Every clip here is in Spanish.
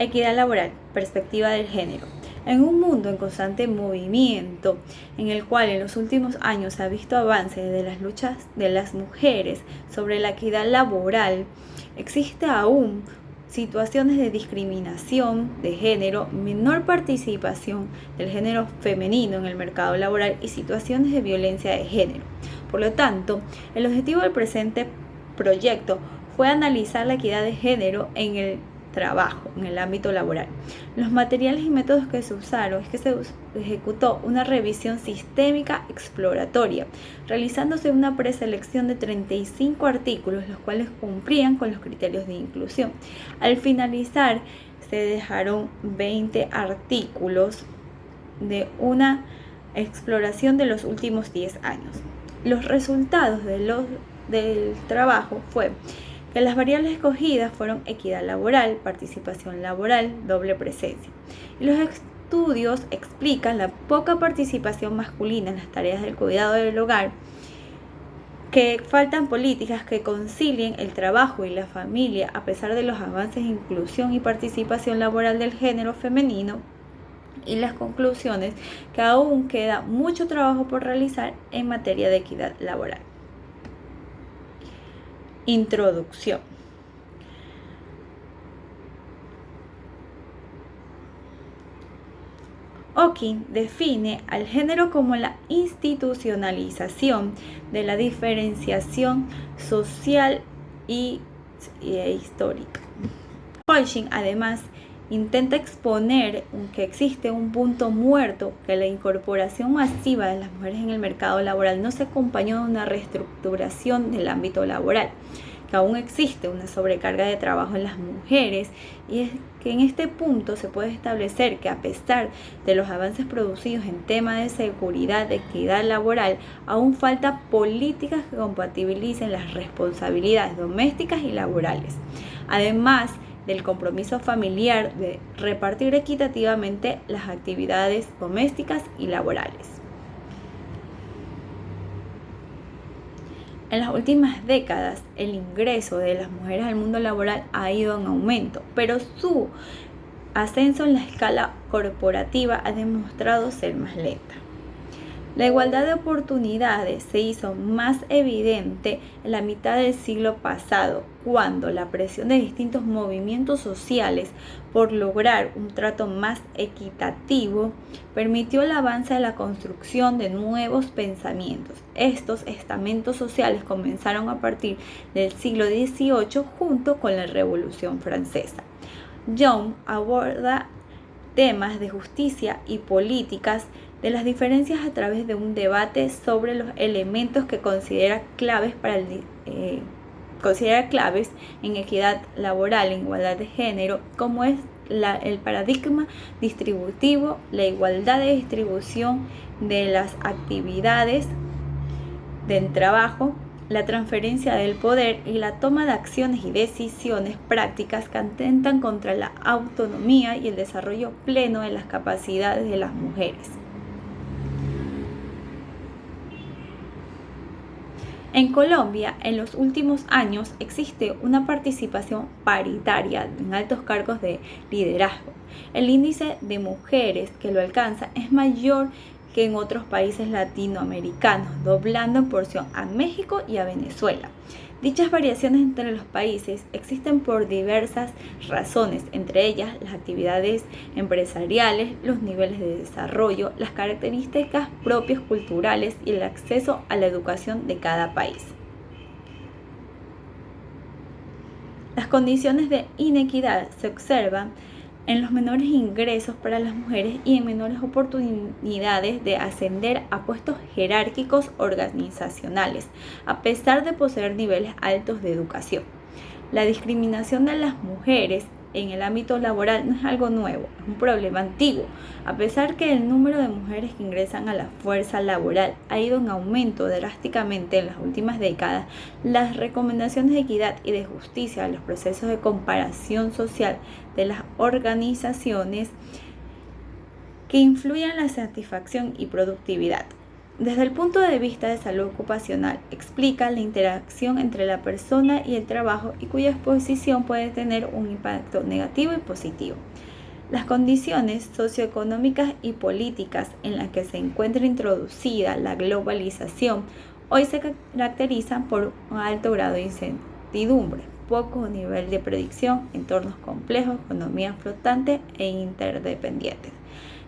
Equidad laboral, perspectiva del género. En un mundo en constante movimiento, en el cual en los últimos años se ha visto avances de las luchas de las mujeres sobre la equidad laboral, existe aún situaciones de discriminación de género, menor participación del género femenino en el mercado laboral y situaciones de violencia de género. Por lo tanto, el objetivo del presente proyecto fue analizar la equidad de género en el trabajo, en el ámbito laboral. Los materiales y métodos que se usaron es que se ejecutó una revisión sistémica exploratoria, realizándose una preselección de 35 artículos, los cuales cumplían con los criterios de inclusión. Al finalizar, se dejaron 20 artículos de una exploración de los últimos 10 años. Los resultados del trabajo fue que las variables escogidas fueron equidad laboral, participación laboral, doble presencia. Y los estudios explican la poca participación masculina en las tareas del cuidado del hogar, que faltan políticas que concilien el trabajo y la familia a pesar de los avances de inclusión y participación laboral del género femenino, y las conclusiones que aún queda mucho trabajo por realizar en materia de equidad laboral. Introducción. Hawking define al género como la institucionalización de la diferenciación social y histórica. Hawking además intenta exponer que existe un punto muerto, que la incorporación masiva de las mujeres en el mercado laboral no se acompañó de una reestructuración del ámbito laboral, que aún existe una sobrecarga de trabajo en las mujeres, y es que en este punto se puede establecer que a pesar de los avances producidos en tema de seguridad, de equidad laboral, aún falta políticas que compatibilicen las responsabilidades domésticas y laborales. Además del compromiso familiar de repartir equitativamente las actividades domésticas y laborales. En las últimas décadas, el ingreso de las mujeres al mundo laboral ha ido en aumento, pero su ascenso en la escala corporativa ha demostrado ser más lenta. La igualdad de oportunidades se hizo más evidente en la mitad del siglo pasado, cuando la presión de distintos movimientos sociales por lograr un trato más equitativo permitió el avance de la construcción de nuevos pensamientos. Estos estamentos sociales comenzaron a partir del siglo XVIII junto con la Revolución Francesa. Young aborda temas de justicia y políticas de las diferencias a través de un debate sobre los elementos que considera claves en equidad laboral, en igualdad de género, como es el paradigma distributivo, la igualdad de distribución de las actividades del trabajo, la transferencia del poder y la toma de acciones y decisiones prácticas que atentan contra la autonomía y el desarrollo pleno de las capacidades de las mujeres. En Colombia, en los últimos años, existe una participación paritaria en altos cargos de liderazgo. El índice de mujeres que lo alcanza es mayor que en otros países latinoamericanos, doblando en porción a México y a Venezuela. Dichas variaciones entre los países existen por diversas razones, entre ellas las actividades empresariales, los niveles de desarrollo, las características propias culturales y el acceso a la educación de cada país. Las condiciones de inequidad se observan en los menores ingresos para las mujeres y en menores oportunidades de ascender a puestos jerárquicos organizacionales, a pesar de poseer niveles altos de educación. La discriminación de las mujeres en el ámbito laboral no es algo nuevo, es un problema antiguo. A pesar que el número de mujeres que ingresan a la fuerza laboral ha ido en aumento drásticamente en las últimas décadas, las recomendaciones de equidad y de justicia en los procesos de comparación social de las organizaciones que influyen en la satisfacción y productividad. Desde el punto de vista de salud ocupacional, explica la interacción entre la persona y el trabajo y cuya exposición puede tener un impacto negativo y positivo. Las condiciones socioeconómicas y políticas en las que se encuentra introducida la globalización hoy se caracterizan por un alto grado de incertidumbre, poco nivel de predicción, entornos complejos, economías flotantes e interdependientes.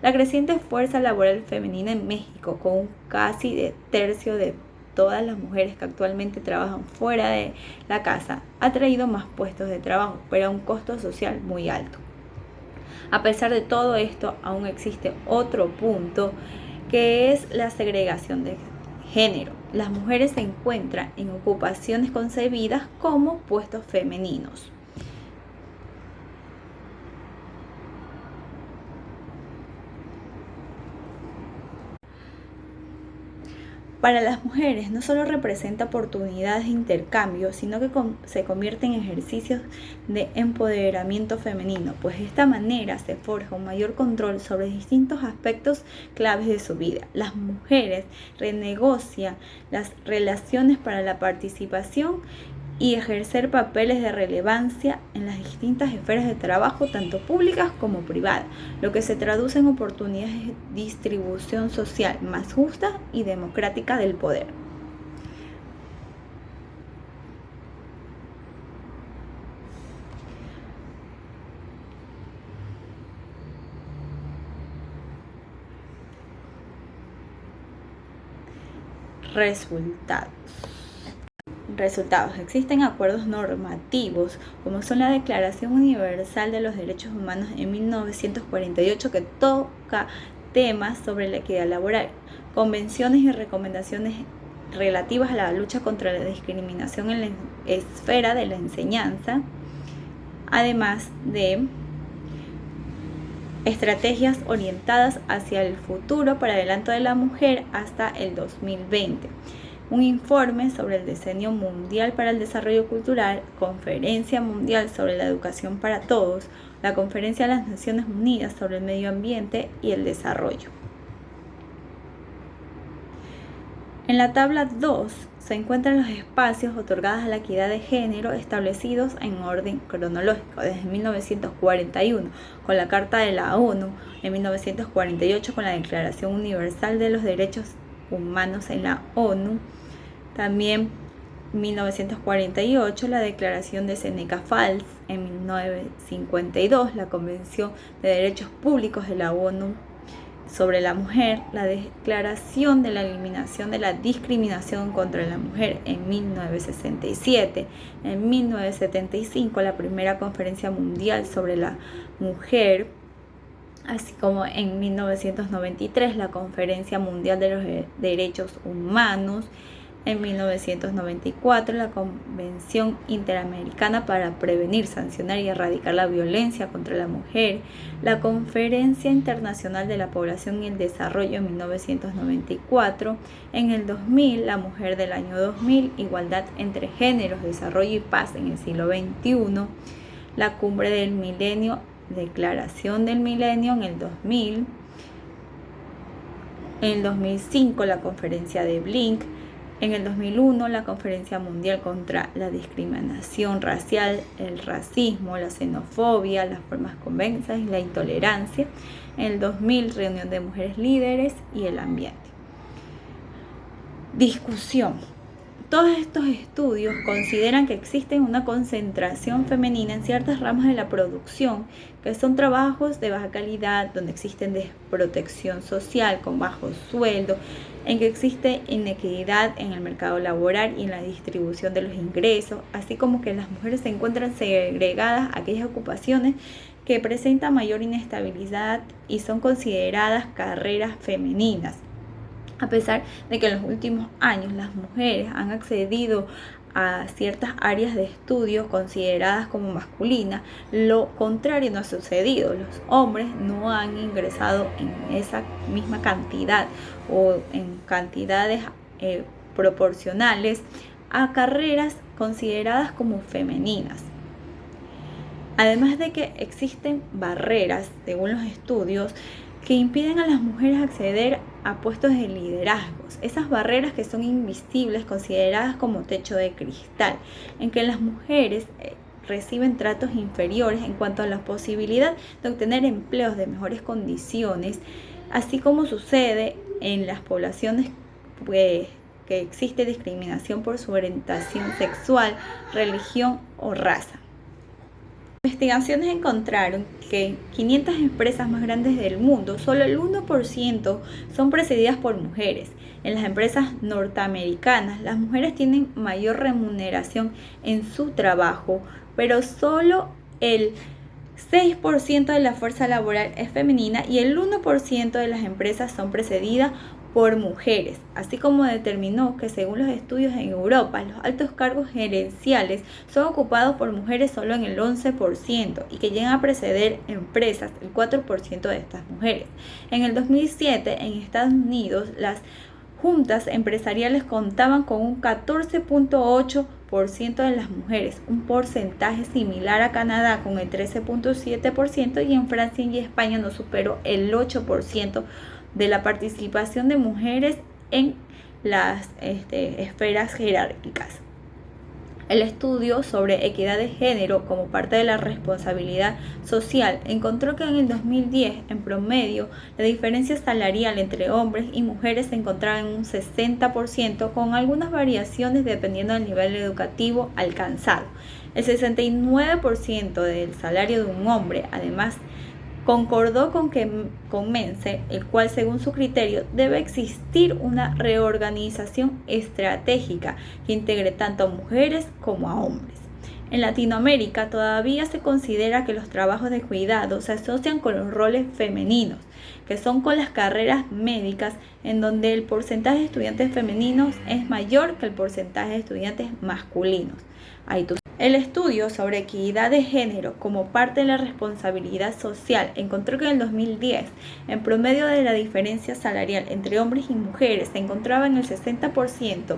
La creciente fuerza laboral femenina en México, con un casi de tercio de todas las mujeres que actualmente trabajan fuera de la casa, ha traído más puestos de trabajo, pero a un costo social muy alto. A pesar de todo esto, aún existe otro punto que es la segregación de género. Las mujeres se encuentran en ocupaciones concebidas como puestos femeninos. Para las mujeres no solo representa oportunidades de intercambio, sino que se convierte en ejercicios de empoderamiento femenino, pues de esta manera se forja un mayor control sobre distintos aspectos claves de su vida. Las mujeres renegocian las relaciones para la participación y ejercer papeles de relevancia en las distintas esferas de trabajo, tanto públicas como privadas, lo que se traduce en oportunidades de distribución social más justa y democrática del poder. Resultados. Existen acuerdos normativos, como son la Declaración Universal de los Derechos Humanos en 1948, que toca temas sobre la equidad laboral, convenciones y recomendaciones relativas a la lucha contra la discriminación en la esfera de la enseñanza, además de estrategias orientadas hacia el futuro para el adelanto de la mujer hasta el 2020. Un informe sobre el Decenio Mundial para el Desarrollo Cultural, Conferencia Mundial sobre la Educación para Todos, la Conferencia de las Naciones Unidas sobre el Medio Ambiente y el Desarrollo. En la tabla 2 se encuentran los espacios otorgados a la equidad de género establecidos en orden cronológico, desde 1941 con la Carta de la ONU, en 1948 con la Declaración Universal de los Derechos Humanos en la ONU, también 1948 la Declaración de Seneca Falls, en 1952 la Convención de Derechos Públicos de la ONU sobre la mujer, la Declaración de la Eliminación de la Discriminación contra la Mujer en 1967, en 1975 la primera Conferencia Mundial sobre la Mujer, así como en 1993 la Conferencia Mundial de los Derechos Humanos, en 1994 la Convención Interamericana para Prevenir, Sancionar y Erradicar la Violencia contra la Mujer, la Conferencia Internacional de la Población y el Desarrollo en 1994, en el 2000 la Mujer del año 2000, Igualdad entre Géneros, Desarrollo y Paz en el siglo XXI, la Cumbre del Milenio, Declaración del Milenio en el 2000, en el 2005 la Conferencia de Blink, en el 2001 la Conferencia Mundial contra la Discriminación Racial, el Racismo, la Xenofobia, las Formas Convexas y la Intolerancia, en el 2000 Reunión de Mujeres Líderes y el Ambiente. Discusión. Todos estos estudios consideran que existe una concentración femenina en ciertas ramas de la producción, que son trabajos de baja calidad, donde existen desprotección social con bajo sueldo, en que existe inequidad en el mercado laboral y en la distribución de los ingresos, así como que las mujeres se encuentran segregadas a aquellas ocupaciones que presentan mayor inestabilidad y son consideradas carreras femeninas. A pesar de que en los últimos años las mujeres han accedido a ciertas áreas de estudio consideradas como masculinas, lo contrario no ha sucedido. Los hombres no han ingresado en esa misma cantidad o en cantidades proporcionales a carreras consideradas como femeninas. Además de que existen barreras, según los estudios, que impiden a las mujeres acceder a puestos de liderazgos. Esas barreras que son invisibles, consideradas como techo de cristal, en que las mujeres reciben tratos inferiores en cuanto a la posibilidad de obtener empleos de mejores condiciones, así como sucede en las poblaciones que existe discriminación por su orientación sexual, religión o raza. Investigaciones encontraron que 500 empresas más grandes del mundo, solo el 1% son presididas por mujeres. En las empresas norteamericanas, las mujeres tienen mayor remuneración en su trabajo, pero solo el 6% de la fuerza laboral es femenina y el 1% de las empresas son precedidas por mujeres, así como determinó que según los estudios en Europa, los altos cargos gerenciales son ocupados por mujeres solo en el 11% y que llegan a preceder empresas el 4% de estas mujeres. En el 2007, en Estados Unidos, las juntas empresariales contaban con un 14.8% de las mujeres, un porcentaje similar a Canadá con el 13.7% y en Francia y España no superó el 8% de la participación de mujeres en las esferas jerárquicas. El estudio sobre equidad de género como parte de la responsabilidad social encontró que en el 2010, en promedio, la diferencia salarial entre hombres y mujeres se encontraba en un 60%, con algunas variaciones dependiendo del nivel educativo alcanzado. El 69% del salario de un hombre, además, concordó con Mense, el cual según su criterio debe existir una reorganización estratégica que integre tanto a mujeres como a hombres. En Latinoamérica todavía se considera que los trabajos de cuidado se asocian con los roles femeninos, que son con las carreras médicas, en donde el porcentaje de estudiantes femeninos es mayor que el porcentaje de estudiantes masculinos. El estudio sobre equidad de género como parte de la responsabilidad social encontró que en el 2010, en promedio de la diferencia salarial entre hombres y mujeres se encontraba en el 60%,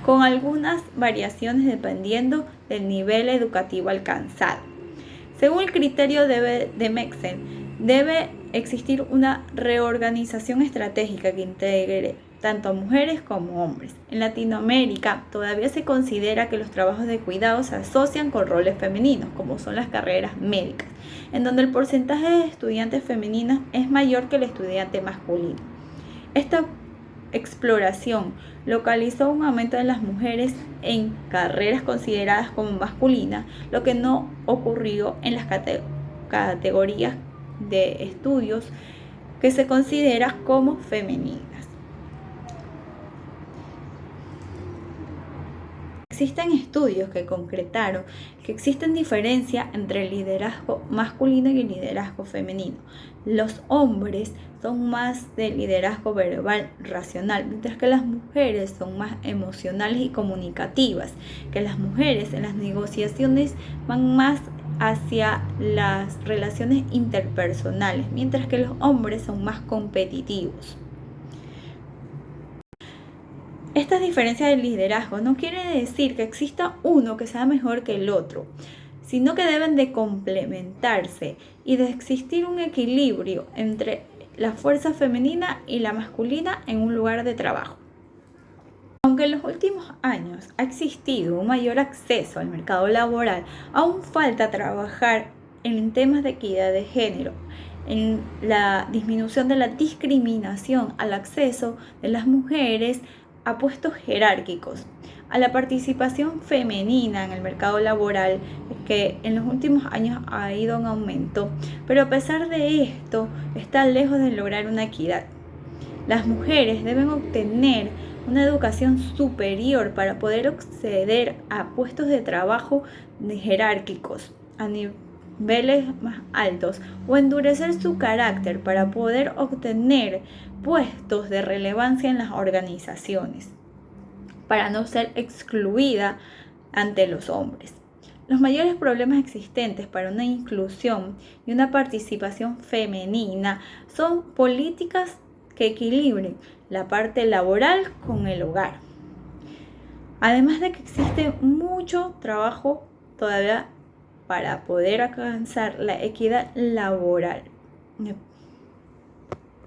con algunas variaciones dependiendo del nivel educativo alcanzado. Según el criterio de Mexen, debe existir una reorganización estratégica que integre tanto a mujeres como hombres. En Latinoamérica todavía se considera que los trabajos de cuidado se asocian con roles femeninos, como son las carreras médicas, en donde el porcentaje de estudiantes femeninos es mayor que el estudiante masculino. Esta exploración localizó un aumento de las mujeres en carreras consideradas como masculinas, lo que no ocurrió en las categorías de estudios que se consideran como femeninas. Existen estudios que concretaron que existen diferencias entre el liderazgo masculino y el liderazgo femenino. Los hombres son más de liderazgo verbal, racional, mientras que las mujeres son más emocionales y comunicativas, que las mujeres en las negociaciones van más hacia las relaciones interpersonales, mientras que los hombres son más competitivos. Estas diferencias de liderazgo no quiere decir que exista uno que sea mejor que el otro, sino que deben de complementarse y de existir un equilibrio entre la fuerza femenina y la masculina en un lugar de trabajo. Aunque en los últimos años ha existido un mayor acceso al mercado laboral, aún falta trabajar en temas de equidad de género, en la disminución de la discriminación al acceso de las mujeres a puestos jerárquicos, a la participación femenina en el mercado laboral, que en los últimos años ha ido en aumento, pero a pesar de esto está lejos de lograr una equidad. Las mujeres deben obtener una educación superior para poder acceder a puestos de trabajo jerárquicos a niveles más altos o endurecer su carácter para poder obtener puestos de relevancia en las organizaciones, para no ser excluida ante los hombres. Los mayores problemas existentes para una inclusión y una participación femenina son políticas que equilibren la parte laboral con el hogar. Además de que existe mucho trabajo todavía para poder alcanzar la equidad laboral.